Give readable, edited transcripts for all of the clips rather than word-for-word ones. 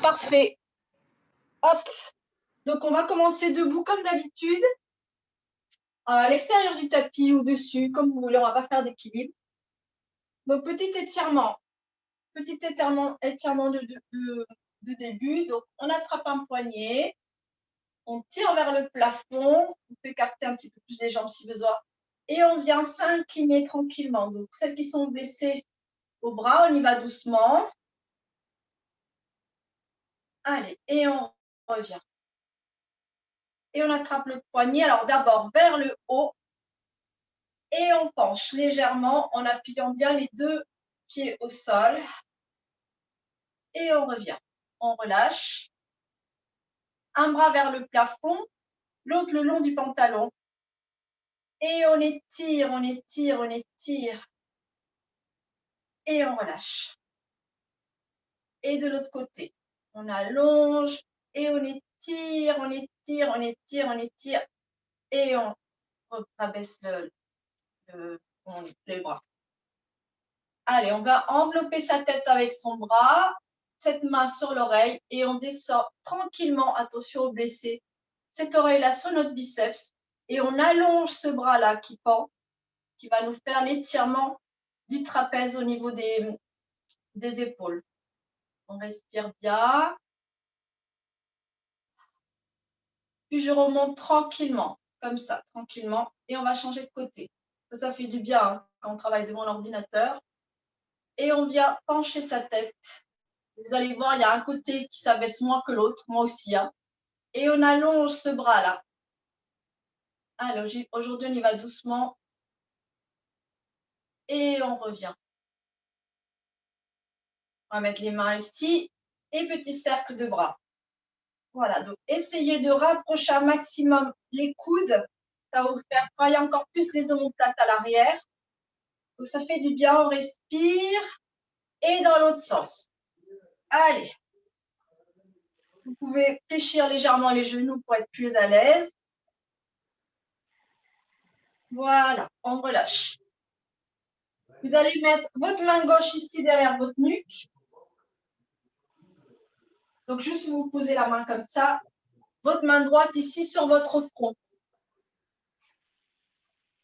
Parfait. Hop. Donc, on va commencer debout comme d'habitude. À l'extérieur du tapis ou dessus, comme vous voulez, on ne va pas faire d'équilibre. Donc, petit étirement de début. Donc, on attrape un poignet, on tire vers le plafond, on peut écarter un petit peu plus les jambes si besoin, et on vient s'incliner tranquillement. Donc, celles qui sont blessées au bras, on y va doucement. Allez, et on revient. Et on attrape le poignet, alors d'abord vers le haut, et on penche légèrement en appuyant bien les deux pieds au sol. Et on revient. On relâche. Un bras vers le plafond, l'autre le long du pantalon. Et on étire, on étire, on étire. Et on relâche. Et de l'autre côté, on allonge et on étire, on étire, on étire, on étire. Et on rabaisse les bras. Allez, on va envelopper sa tête avec son bras, cette main sur l'oreille et on descend tranquillement, attention aux blessés, cette oreille-là sur notre biceps et on allonge ce bras-là qui pend, qui va nous faire l'étirement du trapèze au niveau des épaules. On respire bien. Puis je remonte tranquillement, comme ça, tranquillement, et on va changer de côté. Ça fait du bien hein, quand on travaille devant l'ordinateur. Et on vient pencher sa tête. Vous allez voir, il y a un côté qui s'abaisse moins que l'autre, moi aussi. Hein. Et on allonge ce bras-là. Alors, aujourd'hui, on y va doucement. Et on revient. On va mettre les mains ici. Et petit cercle de bras. Voilà, donc essayez de rapprocher un maximum les coudes. Ça va vous faire travailler encore plus les omoplates à l'arrière. Donc, ça fait du bien, on respire. Et dans l'autre sens. Allez. Vous pouvez fléchir légèrement les genoux pour être plus à l'aise. Voilà, on relâche. Vous allez mettre votre main gauche ici derrière votre nuque. Donc, juste vous posez la main comme ça. Votre main droite ici sur votre front.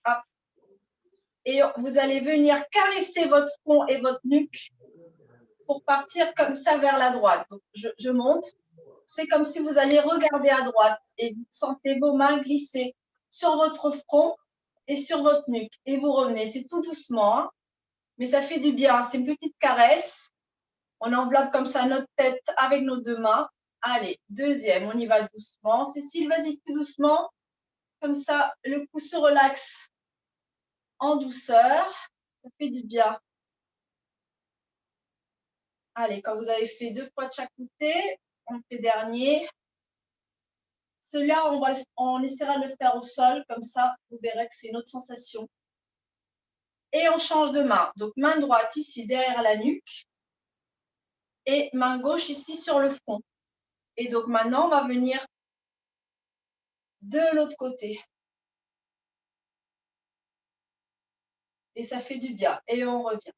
Hop. Et vous allez venir caresser votre front et votre nuque pour partir comme ça vers la droite. Donc, je monte. C'est comme si vous allez regarder à droite et vous sentez vos mains glisser sur votre front et sur votre nuque. Et vous revenez. C'est tout doucement, hein, mais ça fait du bien. C'est une petite caresse. On enveloppe comme ça notre tête avec nos deux mains. Allez, deuxième, on y va doucement. Cécile, vas-y plus doucement. Comme ça, le cou se relaxe en douceur. Ça fait du bien. Allez, quand vous avez fait 2 fois de chaque côté, on le fait dernier. Celui-là, on essaiera de le faire au sol. Comme ça, vous verrez que c'est une autre sensation. Et on change de main. Donc, main droite ici derrière la nuque. Et main gauche ici sur le front. Et donc, maintenant, on va venir de l'autre côté. Et ça fait du bien. Et on revient.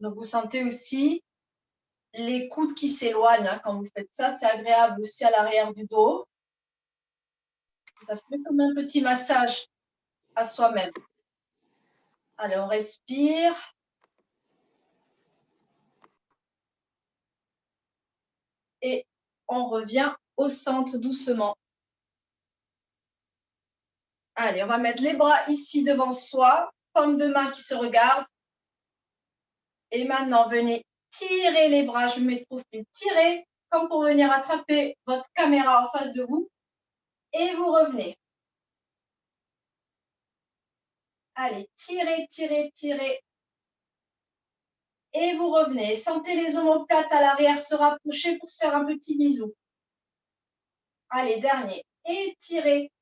Donc, vous sentez aussi les coudes qui s'éloignent hein, quand vous faites ça. C'est agréable aussi à l'arrière du dos. Ça fait comme un petit massage à soi-même. Allez, on respire. Et on revient au centre doucement. Allez, on va mettre les bras ici devant soi, paume de main qui se regardent. Et maintenant, venez tirer les bras. Je mets trop fait tirer, comme pour venir attraper votre caméra en face de vous. Et vous revenez. Allez, tirez, tirez, tirez. Et vous revenez. Sentez les omoplates à l'arrière se rapprocher pour se faire un petit bisou. Allez, dernier. Étirez.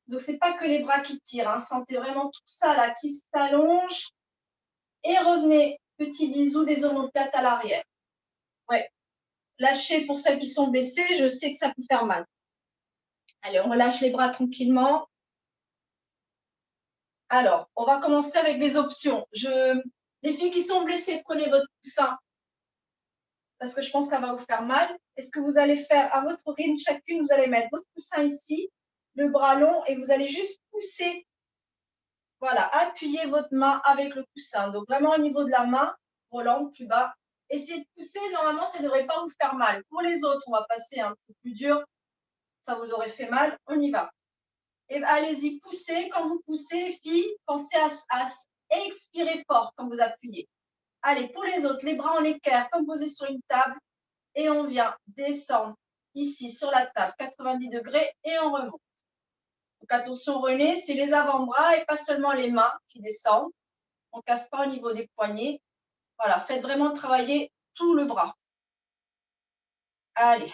Donc, ce n'est pas que les bras qui tirent. Hein. Sentez vraiment tout ça là qui s'allonge. Et revenez. Petit bisou des omoplates à l'arrière. Ouais. Lâchez pour celles qui sont baissées. Je sais que ça peut faire mal. Allez, on relâche les bras tranquillement. Alors, on va commencer avec des options. Les filles qui sont blessées, prenez votre coussin. parce que je pense qu'elle va vous faire mal. Et ce que vous allez faire à votre rythme, chacune, vous allez mettre votre coussin ici, le bras long, et vous allez juste pousser. Voilà, appuyez votre main avec le coussin. Donc vraiment au niveau de la main, Roland, plus bas. Essayez de pousser, normalement, ça ne devrait pas vous faire mal. Pour les autres, on va passer un peu plus dur. Ça vous aurait fait mal, on y va. Et allez-y, poussez. Quand vous poussez, les filles, pensez à expirer fort quand vous appuyez. Allez, pour les autres, les bras en équerre, comme posés sur une table. Et on vient descendre ici sur la table, 90 degrés, et on remonte. Donc attention, René, c'est les avant-bras et pas seulement les mains qui descendent. On ne casse pas au niveau des poignets. Voilà, faites vraiment travailler tout le bras. Allez.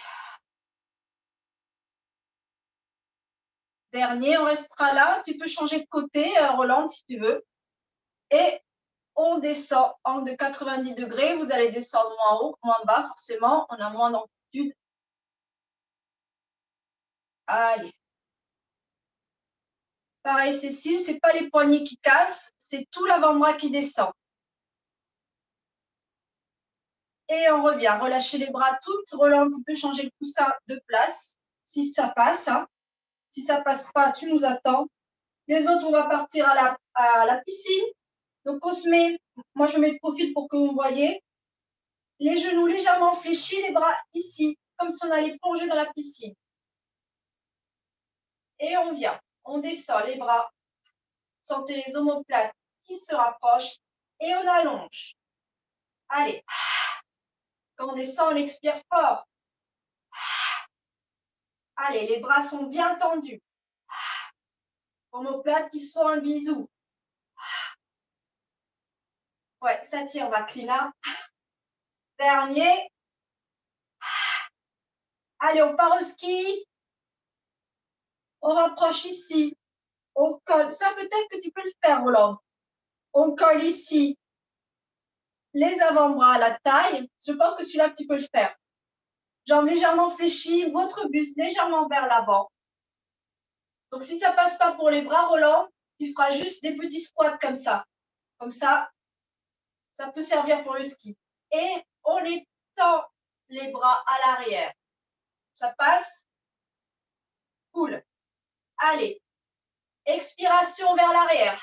Dernier, on restera là. Tu peux changer de côté, Roland, si tu veux. Et on descend en de 90 degrés. Vous allez descendre moins haut, moins bas, forcément. On a moins d'amplitude. Allez. Pareil, Cécile, ce n'est pas les poignets qui cassent, c'est tout l'avant-bras qui descend. Et on revient. Relâchez les bras toutes. Roland, tu peux changer le coussin de place si ça passe. Hein. Si ça ne passe pas, tu nous attends. Les autres, on va partir à la piscine. Donc, on se met, moi je me mets de profil pour que vous voyez. Les genoux légèrement fléchis, les bras ici, comme si on allait plonger dans la piscine. Et on vient. On descend les bras. Sentez les omoplates qui se rapprochent. Et on allonge. Allez. Quand on descend, on expire fort. Allez, les bras sont bien tendus. Omoplate qui se font un bisou. Ouais, ça tire, Vaclina. Dernier. Allez, on part au ski. On rapproche ici. On colle. Ça, peut-être que tu peux le faire, Roland. On colle ici les avant-bras à la taille. Je pense que celui-là, tu peux le faire. Jambes légèrement fléchies, votre buste légèrement vers l'avant. Donc, si ça ne passe pas pour les bras, Roland, tu feras juste des petits squats comme ça. Comme ça peut servir pour le ski. Et on étend les bras à l'arrière. Ça passe? Cool. Allez. Expiration vers l'arrière.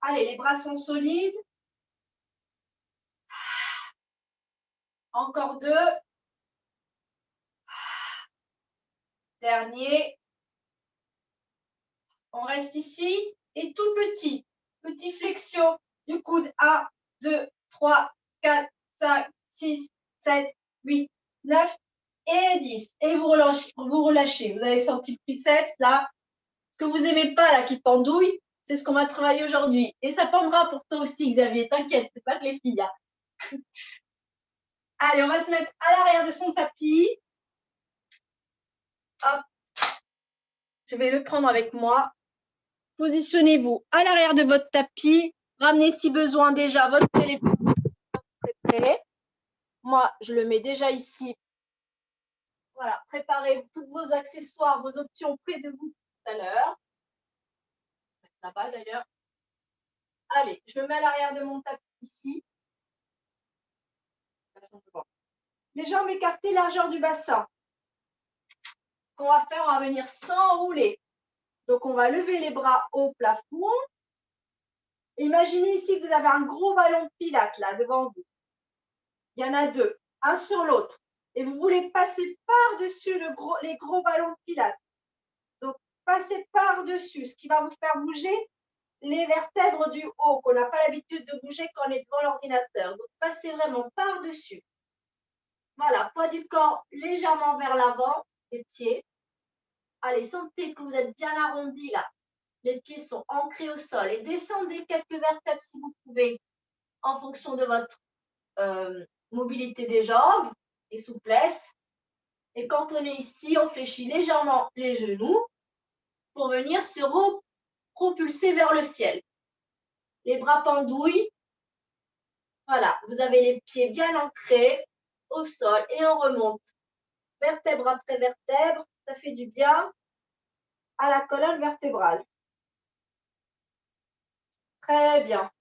Allez, les bras sont solides. Encore deux. Dernier. On reste ici. Et tout petit. Petit flexion du coude. 1, 2, 3, 4, 5, 6, 7, 8, 9 et 10. Et vous relâchez. Vous avez senti le triceps là. Ce que vous n'aimez pas là qui pendouille, c'est ce qu'on va travailler aujourd'hui. Et ça pendra pour toi aussi, Xavier. T'inquiète, c'est pas que les filles. Hein. Allez, on va se mettre à l'arrière de son tapis. Hop. Je vais le prendre avec moi. Positionnez-vous à l'arrière de votre tapis. Ramenez si besoin déjà votre téléphone préféré. Moi, je le mets déjà ici. Voilà, préparez tous vos accessoires, vos options près de vous tout à l'heure. Là-bas d'ailleurs. Allez, je me mets à l'arrière de mon tapis ici. Les jambes écartées, largeur du bassin. Ce qu'on va faire, on va venir s'enrouler. Donc, on va lever les bras au plafond. Imaginez ici que vous avez un gros ballon de pilates là devant vous. Il y en a deux, un sur l'autre. Et vous voulez passer par-dessus les gros ballons de pilates. Donc, passez par-dessus, ce qui va vous faire bouger les vertèbres du haut, qu'on n'a pas l'habitude de bouger quand on est devant l'ordinateur. Donc, passez vraiment par-dessus. Voilà, poids du corps légèrement vers l'avant, les pieds. Allez, sentez que vous êtes bien arrondi là. Les pieds sont ancrés au sol et descendez quelques vertèbres si vous pouvez en fonction de votre mobilité des jambes et souplesse. Et quand on est ici, on fléchit légèrement les genoux pour venir se propulser vers le ciel. Les bras pendouilles. Voilà, vous avez les pieds bien ancrés au sol et on remonte. Vertèbre après vertèbre, ça fait du bien à la colonne vertébrale. Très bien.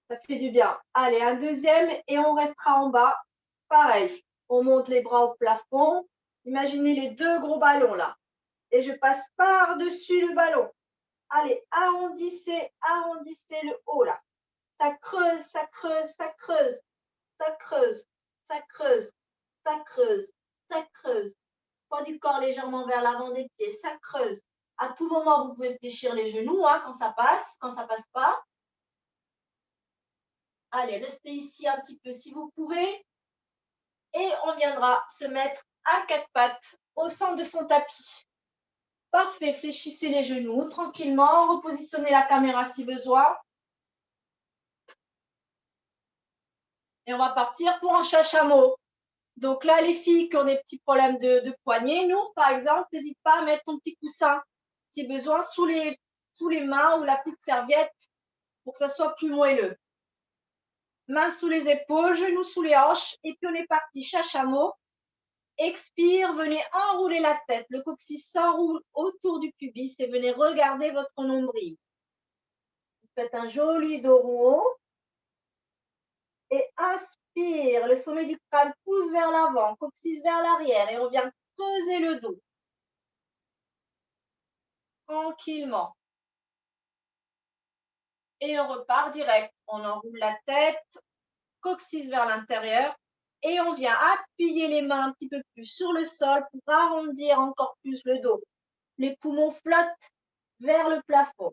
Ça fait du bien. Allez, un deuxième et on restera en bas. Pareil, on monte les bras au plafond. Imaginez les deux gros ballons là. Et je passe par-dessus le ballon. Allez, arrondissez, arrondissez le haut là. Ça creuse, ça creuse, ça creuse, ça creuse, ça creuse, ça creuse, ça creuse. Poids du corps légèrement vers l'avant des pieds, ça creuse. À tout moment, vous pouvez fléchir les genoux quand ça passe pas. Allez, restez ici un petit peu si vous pouvez. Et on viendra se mettre à quatre pattes au centre de son tapis. Parfait, fléchissez les genoux tranquillement, repositionnez la caméra si besoin. Et on va partir pour un chachameau. Donc là, les filles qui ont des petits problèmes de poignet, nous, par exemple, n'hésite pas à mettre ton petit coussin, si besoin, sous les mains ou la petite serviette pour que ça soit plus moelleux. Mains sous les épaules, genoux sous les hanches, et puis on est parti, chachameau. Expire, venez enrouler la tête. Le coccyx s'enroule autour du pubis et venez regarder votre nombril. Vous faites un joli dos rond. Et inspire, le sommet du crâne pousse vers l'avant, coccyx vers l'arrière et on vient creuser le dos. Tranquillement. Et on repart direct. On enroule la tête, coccyx vers l'intérieur et on vient appuyer les mains un petit peu plus sur le sol pour arrondir encore plus le dos. Les poumons flottent vers le plafond.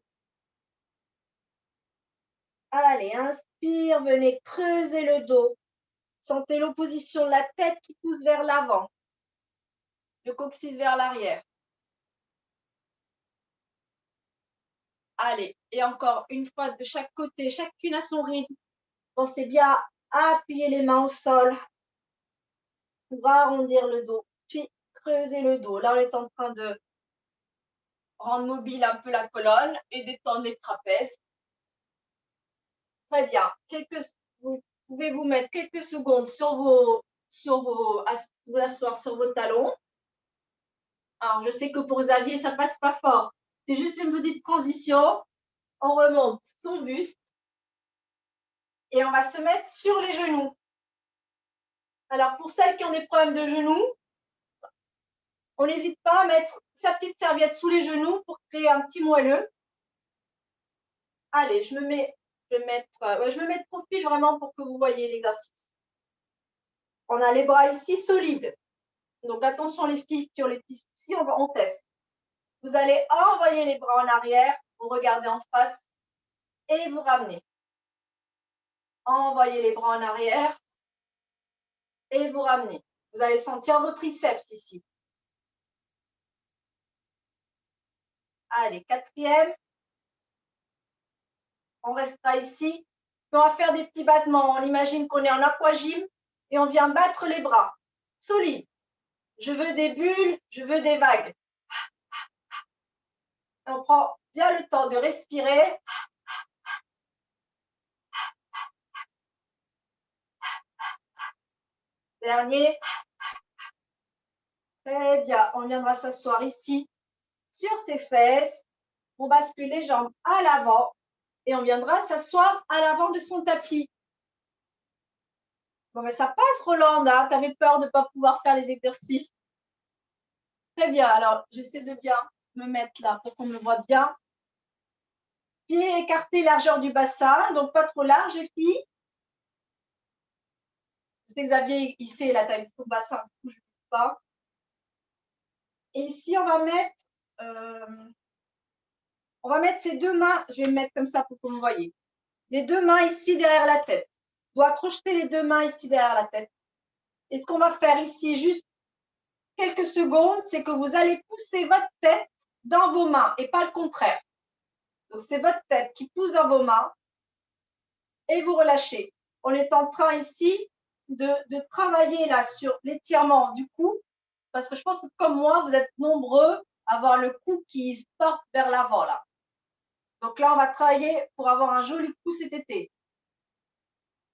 Allez, inspire, venez creuser le dos. Sentez l'opposition de la tête qui pousse vers l'avant. Le coccyx vers l'arrière. Allez, et encore une fois de chaque côté, chacune à son rythme. Pensez bien à appuyer les mains au sol pour arrondir le dos, puis creuser le dos. Là, on est en train de rendre mobile un peu la colonne et détendre les trapèzes. Très bien. Vous pouvez vous mettre quelques secondes vous asseoir sur vos talons. Alors, je sais que pour Xavier, ça passe pas fort. C'est juste une petite transition. On remonte son buste et on va se mettre sur les genoux. Alors, pour celles qui ont des problèmes de genoux, on n'hésite pas à mettre sa petite serviette sous les genoux pour créer un petit moelleux. Allez, je me mets de profil vraiment pour que vous voyez l'exercice. On a les bras ici solides. Donc, attention les filles qui ont les petits soucis, on teste. Vous allez envoyer les bras en arrière, vous regardez en face et vous ramenez. Envoyez les bras en arrière et vous ramenez. Vous allez sentir vos triceps ici. Allez, quatrième. On restera ici. On va faire des petits battements. On imagine qu'on est en aquagym et on vient battre les bras. Solide. Je veux des bulles, je veux des vagues. Et on prend bien le temps de respirer. Dernier. Très bien. On viendra s'asseoir ici sur ses fesses. On bascule les jambes à l'avant et on viendra s'asseoir à l'avant de son tapis. Bon, mais ça passe, Roland. Hein, tu avais peur de ne pas pouvoir faire les exercices. Très bien. Alors, j'essaie de bien me mettre là pour qu'on me voit bien. Pieds écartés, largeur du bassin, donc pas trop large, les filles. Je sais Xavier, il sait la taille de son bassin, du coup, je ne sais pas. Et ici, on va mettre ces deux mains, je vais me mettre comme ça pour que vous me voyez. Les deux mains ici derrière la tête. On doit crocheter les deux mains ici derrière la tête. Et ce qu'on va faire ici, juste quelques secondes, c'est que vous allez pousser votre tête dans vos mains et pas le contraire. Donc, c'est votre tête qui pousse dans vos mains et vous relâchez. On est en train ici de travailler là sur l'étirement du cou parce que je pense que comme moi, vous êtes nombreux à avoir le cou qui se porte vers l'avant là. Donc là, on va travailler pour avoir un joli cou cet été.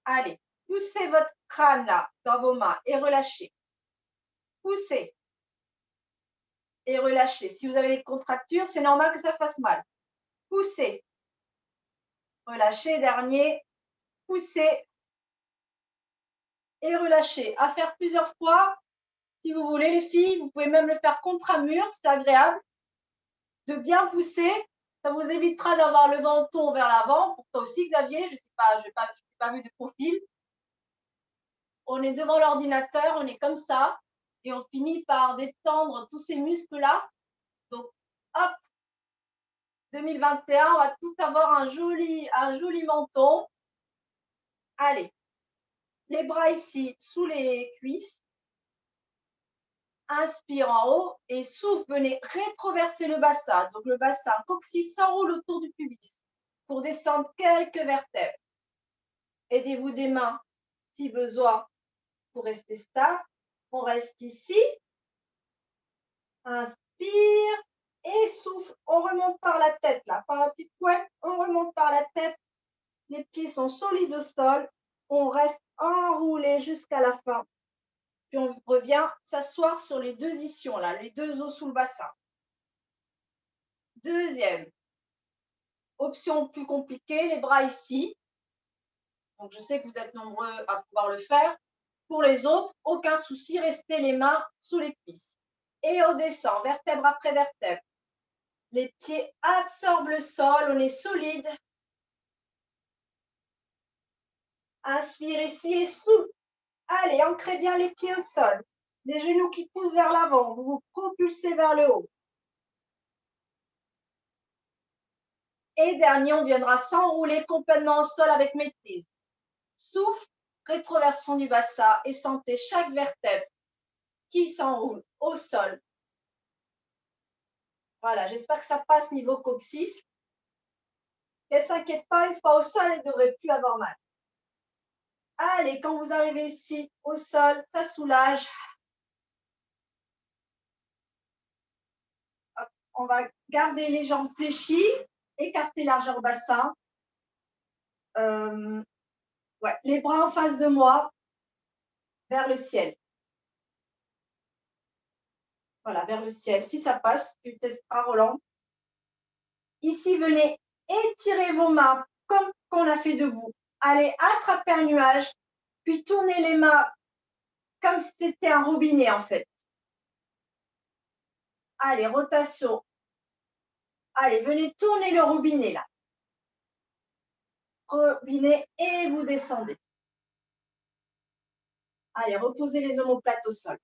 Allez, poussez votre crâne là dans vos mains et relâchez. Poussez et relâchez. Si vous avez des contractures, c'est normal que ça fasse mal. Poussez. Relâchez, dernier. poussez et relâchez. À faire plusieurs fois, si vous voulez, les filles. Vous pouvez même le faire contre un mur, c'est agréable. De bien pousser, ça vous évitera d'avoir le menton vers l'avant. Pour toi aussi, Xavier, je ne sais pas, je n'ai pas vu de profil. On est devant l'ordinateur, on est comme ça, et on finit par détendre tous ces muscles-là. Donc, hop, 2021, on va tout avoir un joli menton. Allez, les bras ici sous les cuisses. Inspire en haut et souffle, venez rétroverser le bassin. Donc le bassin coccyx s'enroule autour du pubis pour descendre quelques vertèbres. Aidez-vous des mains si besoin pour rester stable. On reste ici. Inspire et souffle. On remonte par la tête là, par la petite couette. On remonte par la tête. Les pieds sont solides au sol. On reste enroulé jusqu'à la fin. Puis on revient s'asseoir sur les deux ischions là, les deux os sous le bassin. Deuxième option plus compliquée, les bras ici. Donc je sais que vous êtes nombreux à pouvoir le faire. Pour les autres, aucun souci, restez les mains sous les cuisses. Et on descend, vertèbre après vertèbre. Les pieds absorbent le sol, on est solide. Inspire ici et souffle. Allez, ancrez bien les pieds au sol. Les genoux qui poussent vers l'avant, vous vous propulsez vers le haut. Et dernier, on viendra s'enrouler complètement au sol avec maîtrise. Souffle, rétroversion du bassin et sentez chaque vertèbre qui s'enroule au sol. Voilà, j'espère que ça passe niveau coccyx. Elle ne s'inquiète pas, une fois au sol, elle ne devrait plus avoir mal. Allez, quand vous arrivez ici au sol, ça soulage. On va garder les jambes fléchies, écarter largeur bassin. Ouais, les bras en face de moi, vers le ciel. Voilà, vers le ciel. Si ça passe, tu testeras, Roland. Ici, venez étirer vos mains comme qu'on a fait debout. Allez, attrapez un nuage, puis tournez les mains comme si c'était un robinet en fait. Allez, rotation. Allez, venez tourner le robinet là. Robinet et vous descendez. Allez, reposez les omoplates au sol.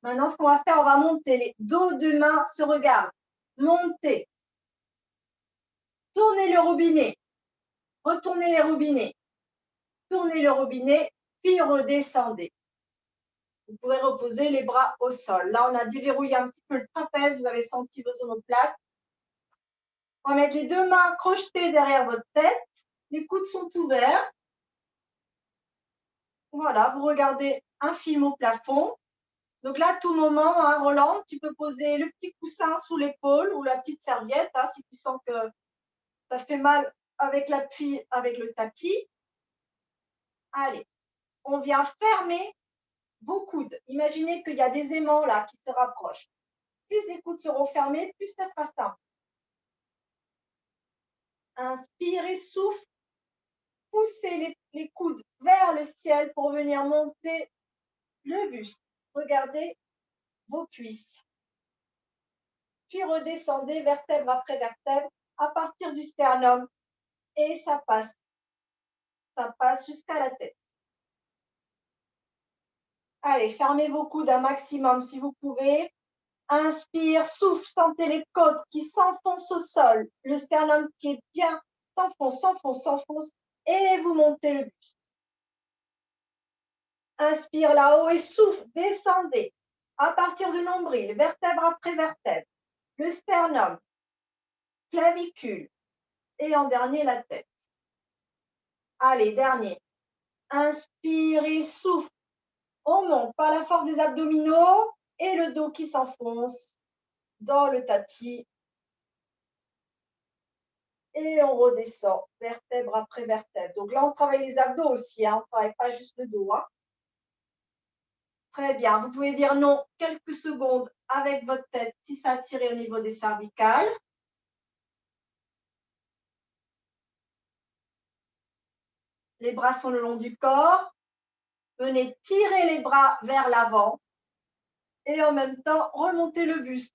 Maintenant, ce qu'on va faire, on va monter. Les dos de main se regardent. Montez. Tournez le robinet. Retournez les robinets. Tournez le robinet, puis redescendez. Vous pouvez reposer les bras au sol. Là, on a déverrouillé un petit peu le trapèze. Vous avez senti vos omoplates. On va mettre les deux mains crochetées derrière votre tête. Les coudes sont ouverts. Voilà, vous regardez un film au plafond. Donc là, à tout moment, hein, Roland, tu peux poser le petit coussin sous l'épaule ou la petite serviette hein, si tu sens que ça fait mal avec l'appui, avec le tapis. Allez, on vient fermer vos coudes. Imaginez qu'il y a des aimants là qui se rapprochent. Plus les coudes seront fermés, plus ça sera simple. Inspirez, souffle. Poussez les coudes vers le ciel pour venir monter le buste. Regardez vos cuisses. Puis redescendez vertèbre après vertèbre à partir du sternum et ça passe. Ça passe jusqu'à la tête. Allez, fermez vos coudes un maximum si vous pouvez. Inspire, souffle, sentez les côtes qui s'enfoncent au sol. Le sternum qui est bien s'enfonce, s'enfonce, s'enfonce et vous montez le buste. Inspire là-haut et souffle, descendez à partir du nombril, vertèbre après vertèbre. Le sternum, clavicule et en dernier la tête. Allez, dernier. Inspire et souffle. On monte par la force des abdominaux et le dos qui s'enfonce dans le tapis. Et on redescend, vertèbre après vertèbre. Donc là, on travaille les abdos aussi, hein. On ne travaille pas juste le dos. Hein. Très bien. Vous pouvez dire non quelques secondes avec votre tête si ça a tiré au niveau des cervicales. Les bras sont le long du corps. Venez tirer les bras vers l'avant et en même temps remonter le buste.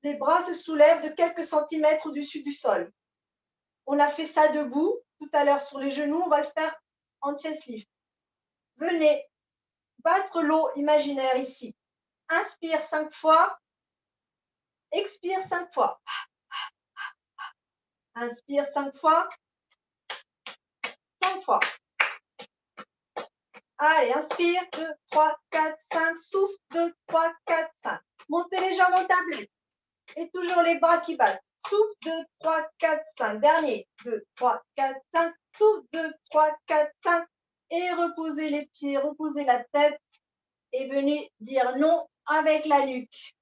Les bras se soulèvent de quelques centimètres au-dessus du sol. On a fait ça debout tout à l'heure sur les genoux, on va le faire en chest lift. Venez battre l'eau imaginaire ici. Inspire 5 fois, expire 5 fois. Inspire 5 fois, 5 fois. Allez, inspire, 2, 3, 4, 5, souffle, 2, 3, 4, 5. Montez les jambes en tablette. Et toujours les bras qui battent. Souffle, 2, 3, 4, 5. Dernier, 2, 3, 4, 5. Souffle, 2, 3, 4, 5. Et reposez les pieds, reposez la tête. Et venez dire non avec la nuque.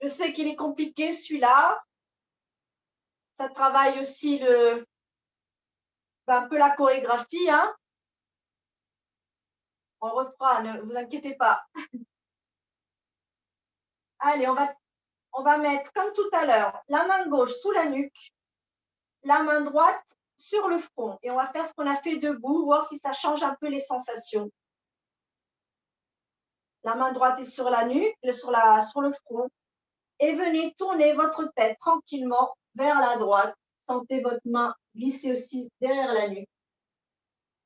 Je sais qu'il est compliqué celui-là. Ça travaille aussi un peu la chorégraphie. Hein. On refera, ne vous inquiétez pas. Allez, on va mettre, comme tout à l'heure, la main gauche sous la nuque, la main droite sur le front. Et on va faire ce qu'on a fait debout, voir si ça change un peu les sensations. La main droite est sur la nuque, sur le front. Et venez tourner votre tête tranquillement vers la droite. Sentez votre main glisser aussi derrière la nuque.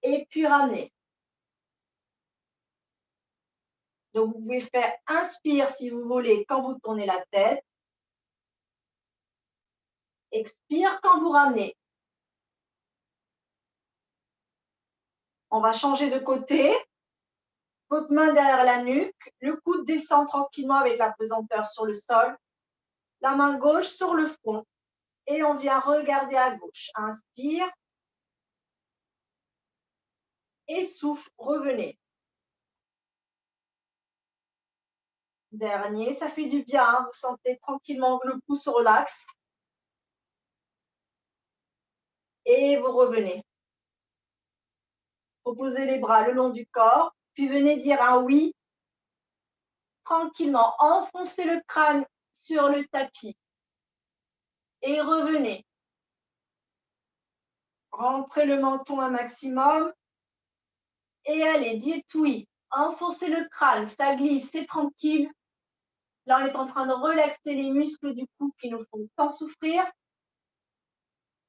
Et puis ramenez. Donc, vous pouvez faire inspire si vous voulez quand vous tournez la tête. Expire quand vous ramenez. On va changer de côté. Votre main derrière la nuque. Le coude descend tranquillement avec la pesanteur sur le sol. La main gauche sur le front. Et on vient regarder à gauche. Inspire. Et souffle, revenez. Dernier, ça fait du bien. Hein. Vous sentez tranquillement le pouce se relaxe. Et vous revenez. Reposez les bras le long du corps. Puis venez dire un oui. Tranquillement, enfoncez le crâne sur le tapis. Et revenez. Rentrez le menton un maximum. Et allez, dites oui. Enfoncez le crâne, ça glisse, c'est tranquille. Là, on est en train de relaxer les muscles du cou qui nous font tant souffrir.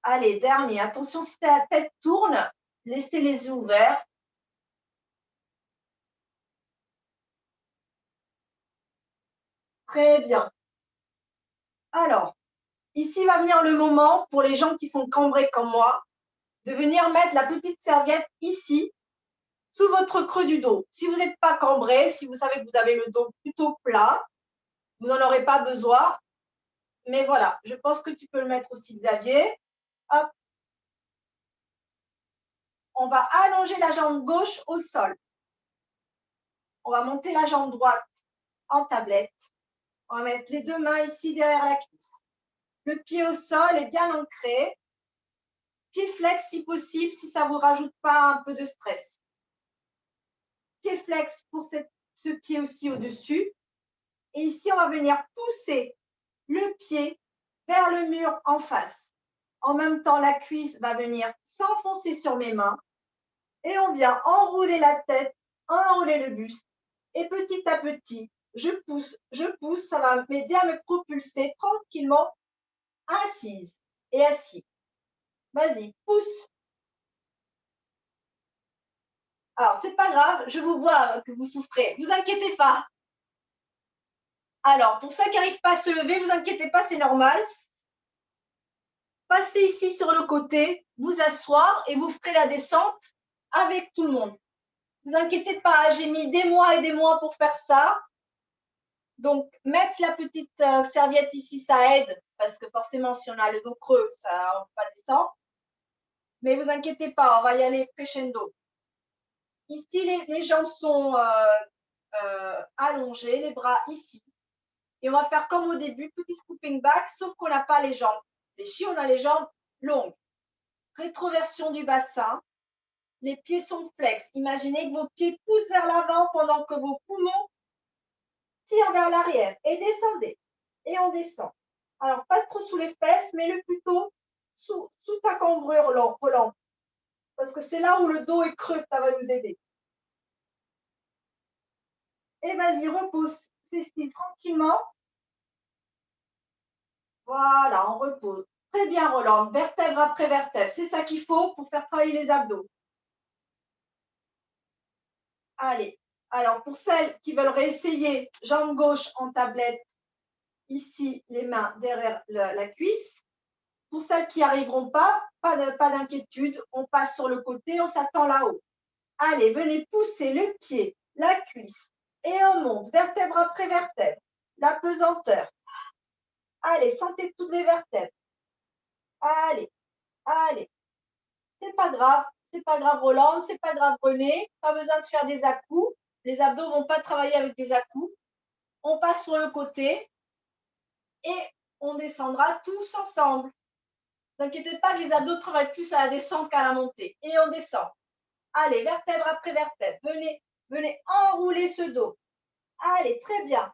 Allez, dernier. Attention, si la tête tourne, laissez les yeux ouverts. Très bien. Alors, ici va venir le moment pour les gens qui sont cambrés comme moi, de venir mettre la petite serviette ici, sous votre creux du dos. Si vous n'êtes pas cambré, si vous savez que vous avez le dos plutôt plat, vous n'en aurez pas besoin. Mais voilà, je pense que tu peux le mettre aussi, Xavier. Hop. On va allonger la jambe gauche au sol. On va monter la jambe droite en tablette. On va mettre les deux mains ici derrière la cuisse. Le pied au sol est bien ancré. Pied flex si possible, si ça ne vous rajoute pas un peu de stress. Pied flex pour ce pied aussi au-dessus. Et ici, on va venir pousser le pied vers le mur en face. En même temps, la cuisse va venir s'enfoncer sur mes mains. Et on vient enrouler la tête, enrouler le buste. Et petit à petit, je pousse, ça va m'aider à me propulser tranquillement, assise et assis. Vas-y, pousse. Alors, c'est pas grave, je vous vois que vous souffrez. Vous inquiétez pas. Alors, pour ceux qui n'arrivent pas à se lever, vous inquiétez pas, c'est normal. Passez ici sur le côté, vous asseoir et vous ferez la descente avec tout le monde. Vous inquiétez pas, j'ai mis des mois et des mois pour faire ça. Donc, mettre la petite serviette ici, ça aide parce que forcément, si on a le dos creux, ça ne va pas descendre. Mais vous inquiétez pas, on va y aller crescendo. Ici, les jambes sont allongées, les bras ici. Et on va faire comme au début, petit scooping back, sauf qu'on n'a pas les jambes. Les chiens, on a les jambes longues. Rétroversion du bassin. Les pieds sont flex. Imaginez que vos pieds poussent vers l'avant pendant que vos poumons tirent vers l'arrière. Et descendez. Et on descend. Alors, pas trop sous les fesses, mais le plutôt sous ta cambrure relance. parce que c'est là où le dos est creux que ça va nous aider. Et vas-y, repose, s'estime tranquillement. Voilà, on repose. Très bien, Roland, vertèbre après vertèbre. C'est ça qu'il faut pour faire travailler les abdos. Allez, alors pour celles qui veulent réessayer, jambe gauche en tablette, ici, les mains derrière la cuisse. Pour celles qui n'y arriveront pas, pas d'inquiétude, on passe sur le côté, on s'attend là-haut. Allez, venez pousser le pied, la cuisse, et on monte, vertèbre après vertèbre, la pesanteur. Allez, sentez toutes les vertèbres. Allez, allez. C'est pas grave, Roland, c'est pas grave, René, pas besoin de faire des à-coups. Les abdos ne vont pas travailler avec des à-coups. On passe sur le côté et on descendra tous ensemble. Ne vous inquiétez pas, les abdos travaillent plus à la descente qu'à la montée. Et on descend. Allez, vertèbre après vertèbre. Venez enrouler ce dos. Allez, très bien.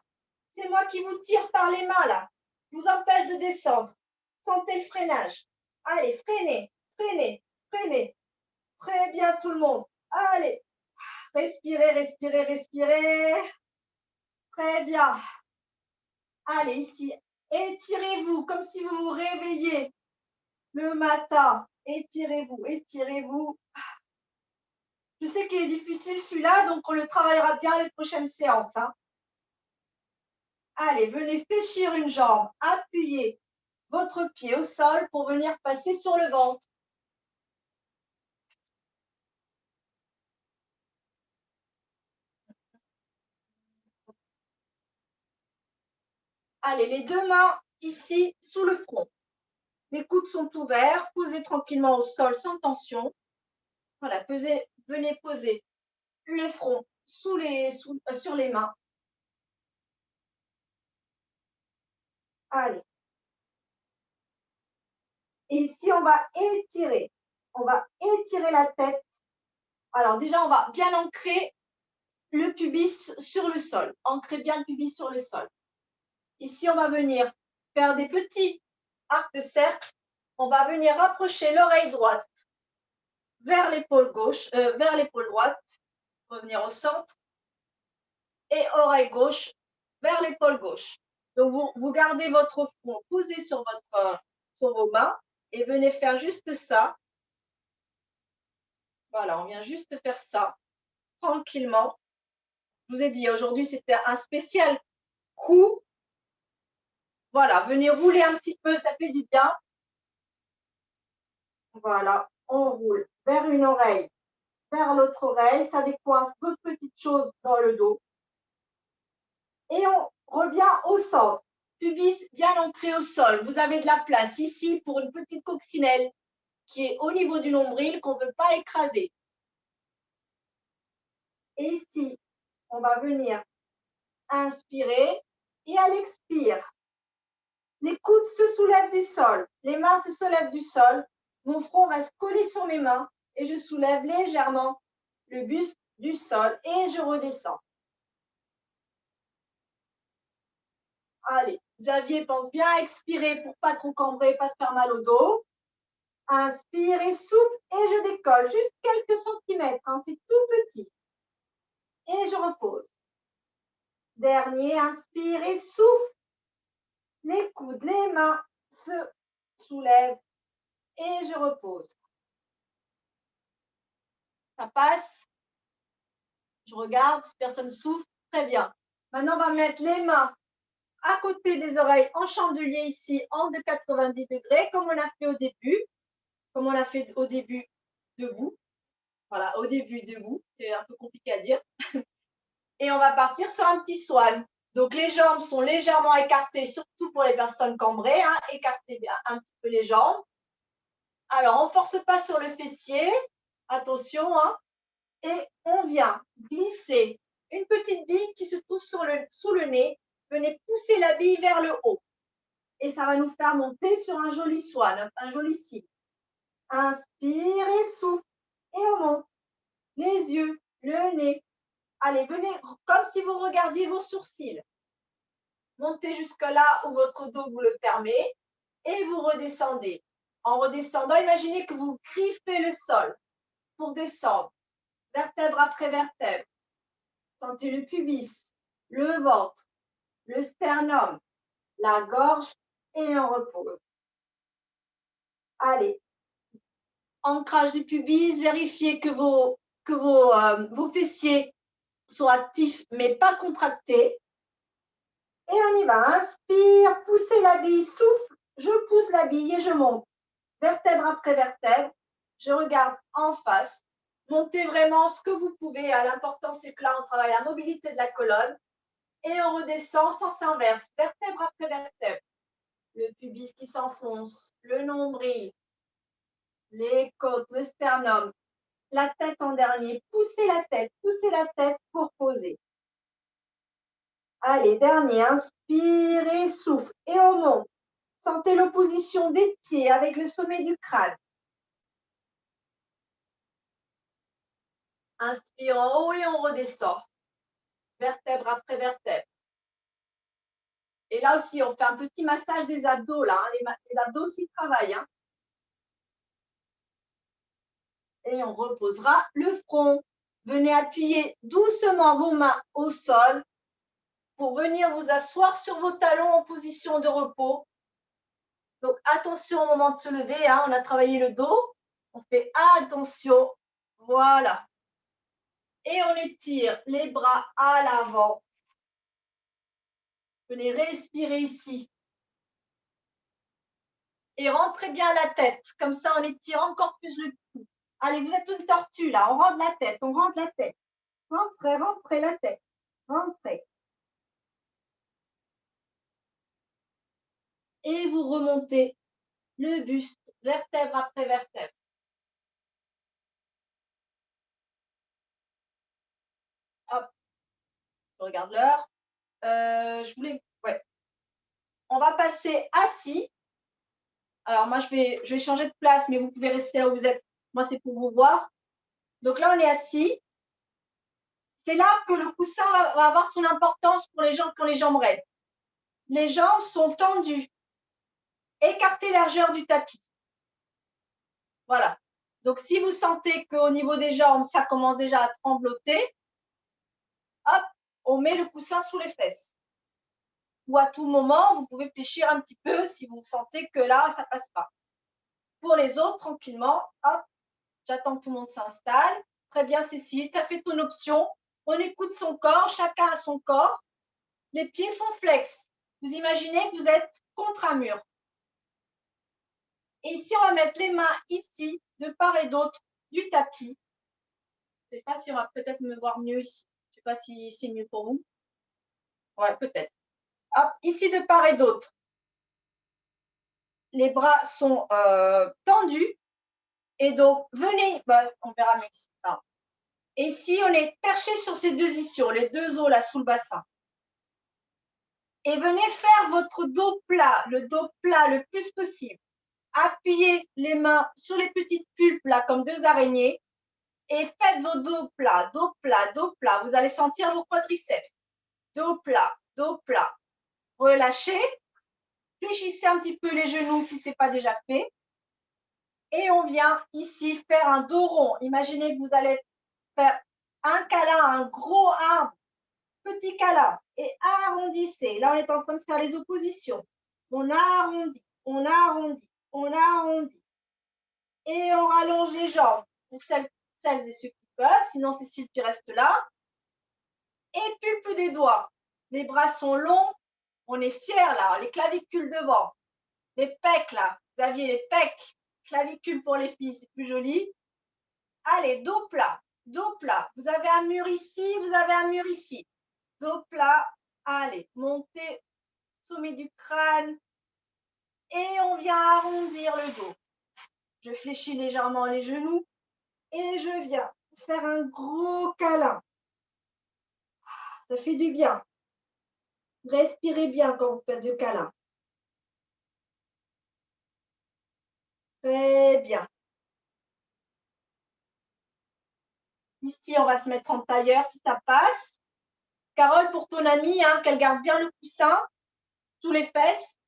C'est moi qui vous tire par les mains là. Je vous empêche de descendre. Sentez le freinage. Allez, freinez, freinez, freinez. Très bien tout le monde. Allez, respirez, respirez, respirez. Très bien. Allez, ici, étirez-vous comme si vous vous réveillez le matin. Étirez-vous, étirez-vous. Je sais qu'il est difficile celui-là, donc on le travaillera bien les prochaines séances. Hein. Allez, venez fléchir une jambe, appuyez votre pied au sol pour venir passer sur le ventre. Allez, les deux mains ici sous le front. Les coudes sont ouverts, posez tranquillement au sol sans tension. Voilà, venez poser le front sur les mains. Allez. Et ici, on va étirer. On va étirer la tête. Alors déjà, on va bien ancrer le pubis sur le sol. Ancrer bien le pubis sur le sol. Ici, on va venir faire des petits arcs de cercle. On va venir rapprocher l'oreille droite vers l'épaule gauche, vers l'épaule droite. Revenir au centre. Et oreille gauche vers l'épaule gauche. Donc, vous gardez votre front posé sur vos mains et venez faire juste ça. Voilà, on vient juste faire ça tranquillement. Je vous ai dit, aujourd'hui, c'était un spécial coup. Voilà, venez rouler un petit peu, ça fait du bien. Voilà, on roule vers une oreille, vers l'autre oreille. Ça décoince d'autres petites choses dans le dos. Et on revient au centre. Pubis bien ancré au sol. Vous avez de la place ici pour une petite coccinelle qui est au niveau du nombril qu'on ne veut pas écraser. Et ici, on va venir inspirer et à l'expire, les coudes se soulèvent du sol, les mains se soulèvent du sol, mon front reste collé sur mes mains et je soulève légèrement le buste du sol et je redescends. Allez, Xavier, pense bien à expirer pour pas trop cambrer, pas te faire mal au dos. Inspire et souffle et je décolle juste quelques centimètres, hein, c'est tout petit. Et je repose. Dernier, inspire et souffle. Les coudes, les mains se soulèvent et je repose. Ça passe. Je regarde, si personne souffle, très bien. Maintenant, on va mettre les mains à côté des oreilles en chandelier ici, angle de 90 degrés, comme on a fait au début. Comme on l'a fait au début debout. Voilà, au début debout. C'est un peu compliqué à dire. Et on va partir sur un petit swan. Donc, les jambes sont légèrement écartées, surtout pour les personnes cambrées. Hein, écartez bien un petit peu les jambes. Alors, on ne force pas sur le fessier. Attention. Hein, et on vient glisser une petite bille qui se trouve sous le nez. Venez pousser la bille vers le haut. Et ça va nous faire monter sur un joli swan, un joli cil. Inspire et souffle. Et on monte. Les yeux, le nez. Allez, venez comme si vous regardiez vos sourcils. Montez jusque là où votre dos vous le permet et vous redescendez. En redescendant, imaginez que vous griffez le sol. pour descendre, vertèbre après vertèbre. Sentez le pubis, le ventre, le sternum, la gorge et on repose. Allez, ancrage du pubis, vérifiez que vos fessiers sont actifs mais pas contractés. Et on y va, inspire, poussez la bille, souffle, je pousse la bille et je monte. Vertèbre après vertèbre, je regarde en face. Montez vraiment ce que vous pouvez. L'important, c'est que là, on travaille la mobilité de la colonne. Et on redescend, sens inverse, vertèbre après vertèbre. Le pubis qui s'enfonce, le nombril, les côtes, le sternum, la tête en dernier. Poussez la tête pour poser. Allez, dernier, inspirez, souffle et on monte. Sentez l'opposition des pieds avec le sommet du crâne. Inspire en haut et on redescend. Vertèbre après vertèbre. Et là aussi, on fait un petit massage des abdos. Là, hein. Les abdos aussi travaillent. Hein. Et on reposera le front. Venez appuyer doucement vos mains au sol pour venir vous asseoir sur vos talons en position de repos. Donc, attention au moment de se lever. Hein. On a travaillé le dos. On fait attention. Voilà. Et on étire les bras à l'avant. Venez respirer ici. Et rentrez bien la tête. Comme ça, on étire encore plus le cou. Allez, vous êtes une tortue là. On rentre la tête. On rentre la tête. Rentrez, rentrez la tête. Rentrez. Et vous remontez le buste, vertèbre après vertèbre. Hop. Je regarde l'heure. Ouais. On va passer assis. Alors, moi, je vais changer de place, mais vous pouvez rester là où vous êtes. Moi, c'est pour vous voir. Donc là, on est assis. C'est là que le coussin va avoir son importance pour les gens qui ont les jambes raides. Les jambes sont tendues. Écartez largeur du tapis. Voilà. Donc, si vous sentez qu'au niveau des jambes, ça commence déjà à trembloter, hop, on met le coussin sous les fesses. Ou à tout moment, vous pouvez fléchir un petit peu si vous sentez que là, ça ne passe pas. Pour les autres, tranquillement, hop, j'attends que tout le monde s'installe. Très bien, Cécile, tu as fait ton option. On écoute son corps, chacun a son corps. Les pieds sont flex. Vous imaginez que vous êtes contre un mur. Et ici, on va mettre les mains ici, de part et d'autre du tapis. Je ne sais pas si on va peut-être me voir mieux ici. Je ne sais pas si c'est mieux pour vous. Ouais, peut-être. Hop, ici, de part et d'autre. Les bras sont tendus. Et donc, venez, on verra mieux ici. Et ici, on est perché sur ces deux ischios, les deux os là sous le bassin. Et venez faire votre dos plat, le dos plat le plus possible. Appuyez les mains sur les petites pulpes là comme deux araignées et faites vos dos plats, dos plat, dos plat. Vous allez sentir vos quadriceps. Dos plat, dos plat. Relâchez. Fléchissez un petit peu les genoux si ce n'est pas déjà fait. Et on vient ici faire un dos rond. Imaginez que vous allez faire un câlin, un gros arbre, petit câlin, et arrondissez. Là, on est en train de faire les oppositions. On arrondit, on arrondit, on arrondit. Et on rallonge les jambes pour celles et ceux qui peuvent. Sinon, Cécile, tu restes là. Et pulpe des doigts. Les bras sont longs. On est fiers là. Les clavicules devant. Les pecs là. Vous aviez les pecs. Clavicules pour les filles, c'est plus joli. Allez, dos plat. Dos plat. Vous avez un mur ici, vous avez un mur ici. Dos plat. Allez, montez, sommet du crâne. Et on vient arrondir le dos. Je fléchis légèrement les genoux. Et je viens faire un gros câlin. Ça fait du bien. Respirez bien quand vous faites le câlin. Très bien. Ici, on va se mettre en tailleur si ça passe. Carole, pour ton amie, hein, qu'elle garde bien le coussin sous les fesses.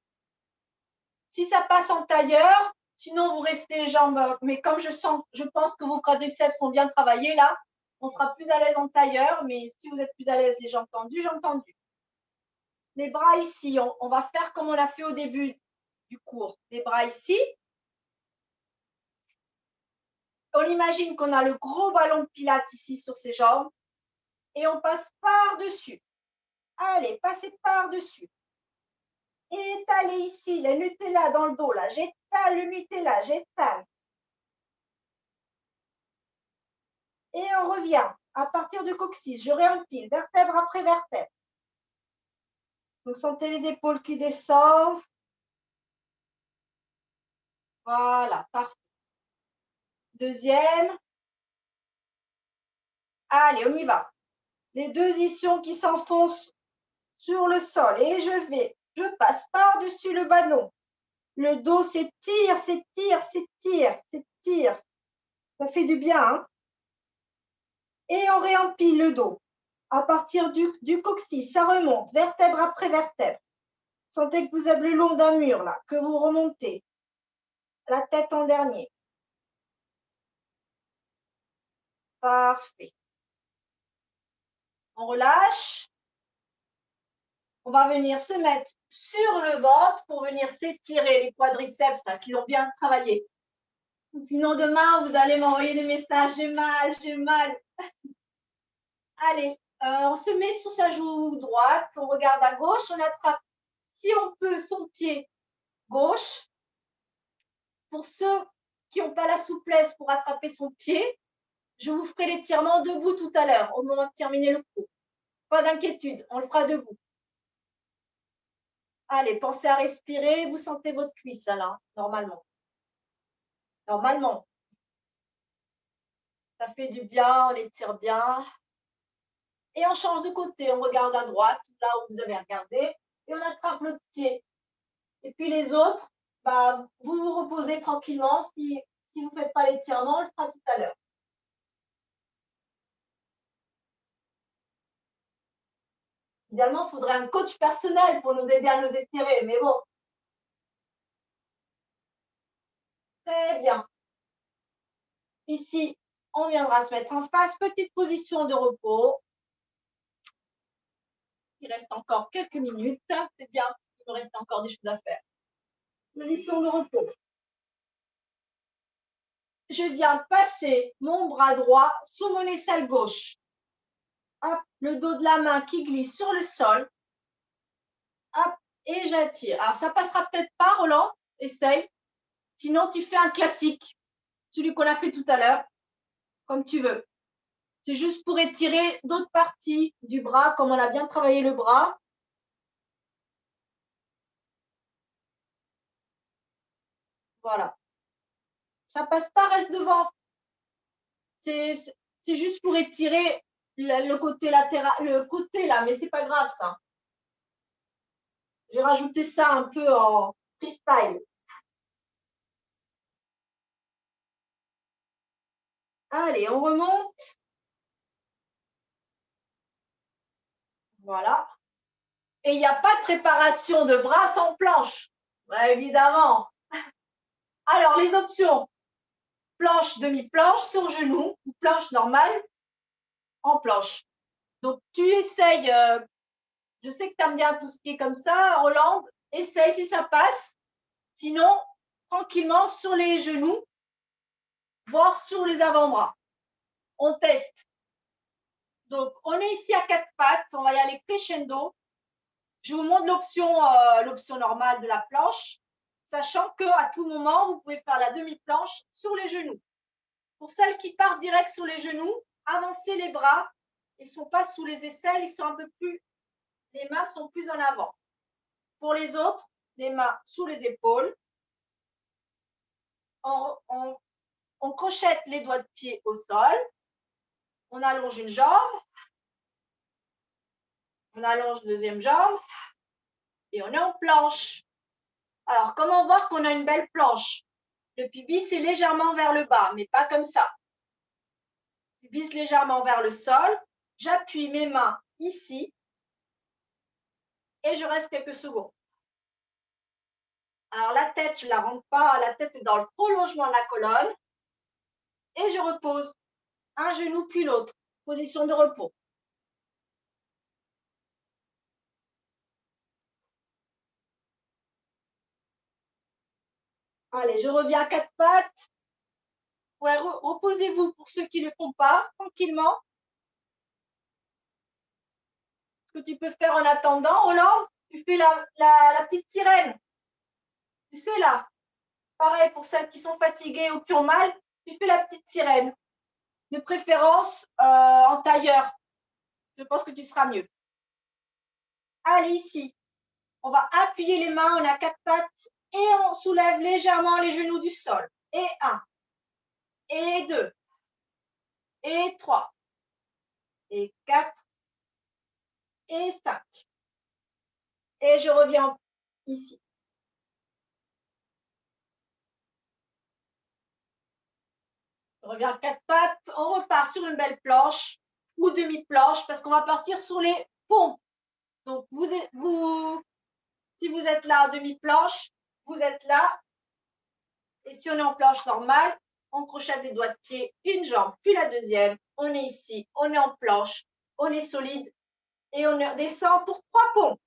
Si ça passe en tailleur, Sinon, vous restez les jambes, mais comme je pense que vos quadriceps sont bien travaillés là, on sera plus à l'aise en tailleur, mais si vous êtes plus à l'aise les jambes tendues. Les bras ici, on va faire comme on l'a fait au début du cours. Les bras ici. On imagine qu'on a le gros ballon de pilates ici sur ses jambes et on passe par-dessus. Allez, passez par-dessus. Étalez ici le Nutella dans le dos. Là, j'étale le Nutella, j'étale. Et on revient à partir du coccyx. Je réempile vertèbre après vertèbre. Donc, sentez les épaules qui descendent. Voilà, parfait. Deuxième. Allez, on y va. Les deux ischions qui s'enfoncent sur le sol. Et je passe par-dessus le ballon. Le dos s'étire, s'étire, s'étire, s'étire. Ça fait du bien. Hein? Et on réempile le dos. À partir du coccyx, ça remonte, vertèbre après vertèbre. Sentez que vous êtes le long d'un mur, là, que vous remontez. La tête en dernier. Parfait. On relâche. On va venir se mettre sur le ventre pour venir s'étirer les quadriceps là, qui ont bien travaillé. Sinon, demain, vous allez m'envoyer des messages. J'ai mal, j'ai mal. Allez, on se met sur sa joue droite. On regarde à gauche. On attrape, si on peut, son pied gauche. Pour ceux qui n'ont pas la souplesse pour attraper son pied, je vous ferai l'étirement debout tout à l'heure, au moment de terminer le cours. Pas d'inquiétude, on le fera debout. Allez, pensez à respirer. Vous sentez votre cuisse là, normalement. Normalement. Ça fait du bien, on étire bien. Et on change de côté, on regarde à droite, là où vous avez regardé, et on attrape l'autre pied. Et puis les autres, bah, vous vous reposez tranquillement. Si vous ne faites pas l'étirement, on le fera tout à l'heure. Idéalement, il faudrait un coach personnel pour nous aider à nous étirer, mais bon. Très bien. Ici, on viendra se mettre en face. Petite position de repos. Il reste encore quelques minutes. C'est bien, il me reste encore des choses à faire. Position de repos. Je viens passer mon bras droit sur mon aisselle gauche. Hop, le dos de la main qui glisse sur le sol. Hop, et j'attire. Alors, ça passera peut-être pas, Roland. Essaye. Sinon, tu fais un classique. Celui qu'on a fait tout à l'heure. Comme tu veux. C'est juste pour étirer d'autres parties du bras, comme on a bien travaillé le bras. Voilà. Ça passe pas, reste devant. C'est juste pour étirer le côté latéral, le côté là, mais c'est pas grave ça. J'ai rajouté ça un peu en freestyle. Allez, on remonte. Voilà. Et il n'y a pas de préparation de bras sans planche. Ouais, évidemment. Alors, les options. Planche, demi-planche, sur genou, ou planche normale, en planche. Donc, tu essayes, je sais que tu aimes bien tout ce qui est comme ça, Roland, essaye si ça passe. Sinon, tranquillement, sur les genoux, voire sur les avant-bras. On teste. Donc, on est ici à quatre pattes, on va y aller crescendo. Je vous montre l'option normale de la planche, sachant qu'à tout moment, vous pouvez faire la demi-planche sur les genoux. Pour celles qui partent direct sur les genoux, avancez les bras. Ils ne sont pas sous les aisselles, ils sont un peu plus, les mains sont plus en avant. Pour les autres, les mains sous les épaules. On crochette les doigts de pied au sol. On allonge une jambe. On allonge deuxième jambe. Et on est en planche. Alors, comment voir qu'on a une belle planche? Le pubis est légèrement vers le bas, mais pas comme ça. Pubis légèrement vers le sol. J'appuie mes mains ici. Et je reste quelques secondes. Alors, la tête, je ne la rentre pas. La tête est dans le prolongement de la colonne. Et je repose un genou puis l'autre. Position de repos. Allez, je reviens à quatre pattes. Ouais, reposez-vous pour ceux qui ne le font pas, tranquillement. Ce que tu peux faire en attendant, Hollande, tu fais la petite sirène. Tu sais, là, pareil pour celles qui sont fatiguées ou qui ont mal, tu fais la petite sirène. De préférence en tailleur. Je pense que tu seras mieux. Allez, ici. On va appuyer les mains, on a quatre pattes et on soulève légèrement les genoux du sol. Et 1, et 2, et 3, et 4, et 5. Et je reviens ici. Je reviens à quatre pattes, on repart sur une belle planche ou demi-planche parce qu'on va partir sur les pompes. Donc, si vous êtes là en demi-planche, vous êtes là. Et si on est en planche normale, on crochette les doigts de pied, une jambe, puis la deuxième. On est ici, on est en planche, on est solide et on descend pour 3 pompes.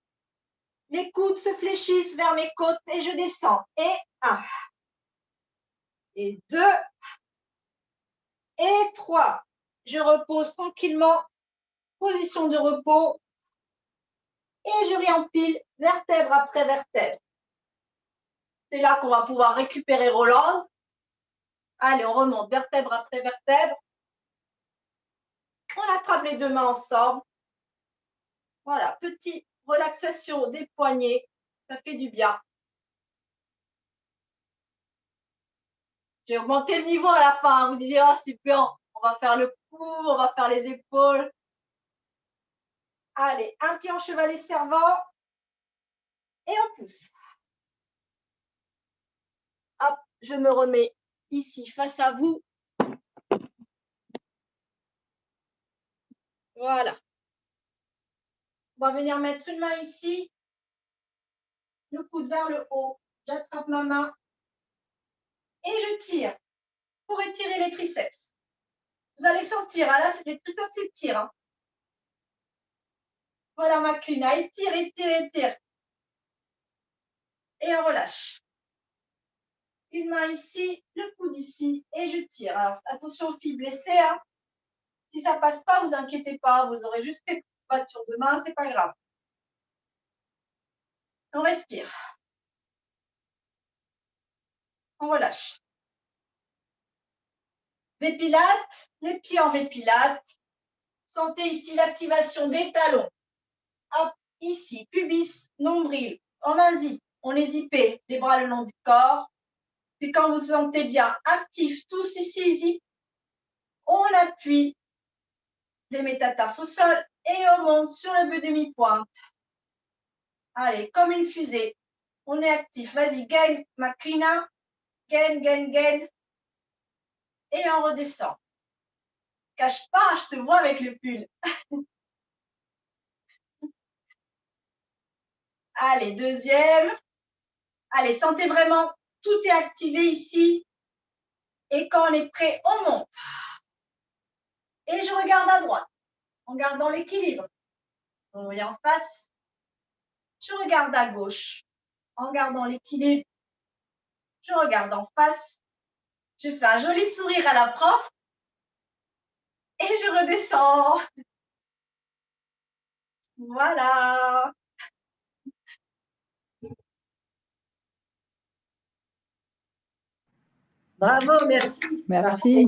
Les coudes se fléchissent vers mes côtes et je descends. Et 1, et 2, et 3. Je repose tranquillement, position de repos, et je réempile vertèbre après vertèbre. C'est là qu'on va pouvoir récupérer Roland. Allez, on remonte vertèbre après vertèbre. On attrape les deux mains ensemble. Voilà, petite relaxation des poignets, ça fait du bien. J'ai augmenté le niveau à la fin. Vous disiez, oh, c'est bien, on va faire le cou, on va faire les épaules. Allez, un pied en chevalet servant et on pousse. Hop, je me remets ici face à vous. Voilà. On va venir mettre une main ici, le coude vers le haut. J'attrape ma main et je tire pour étirer les triceps. Vous allez sentir, hein, là, les triceps s'étirent. Hein. Voilà ma clina, étire, étire, étire. Et on relâche. Une main ici, le coude ici, et je tire. Alors, attention aux filles blessées. Hein. Si ça ne passe pas, vous inquiétez pas, vous aurez juste quelques pattes sur deux mains, c'est pas grave. On respire. On relâche. V-pilates, les pieds en V-pilates. Sentez ici l'activation des talons. Hop, ici, pubis, nombril. En vas-y, on est zippé, les bras le long du corps. Puis quand vous sentez bien actifs, tous ici, zip, on appuie les métatarses au sol et on monte sur le but demi-pointe. Allez, comme une fusée. On est actif. Vas-y, gain, Macrina. Gain, gain, gain. Et on redescend. Cache pas, je te vois avec le pull. Allez, deuxième. Allez, sentez vraiment, tout est activé ici. Et quand on est prêt, on monte. Et je regarde à droite, en gardant l'équilibre. On est en face. Je regarde à gauche, en gardant l'équilibre. Je regarde en face. Je fais un joli sourire à la prof. Et je redescends. Voilà. Bravo, merci. Merci.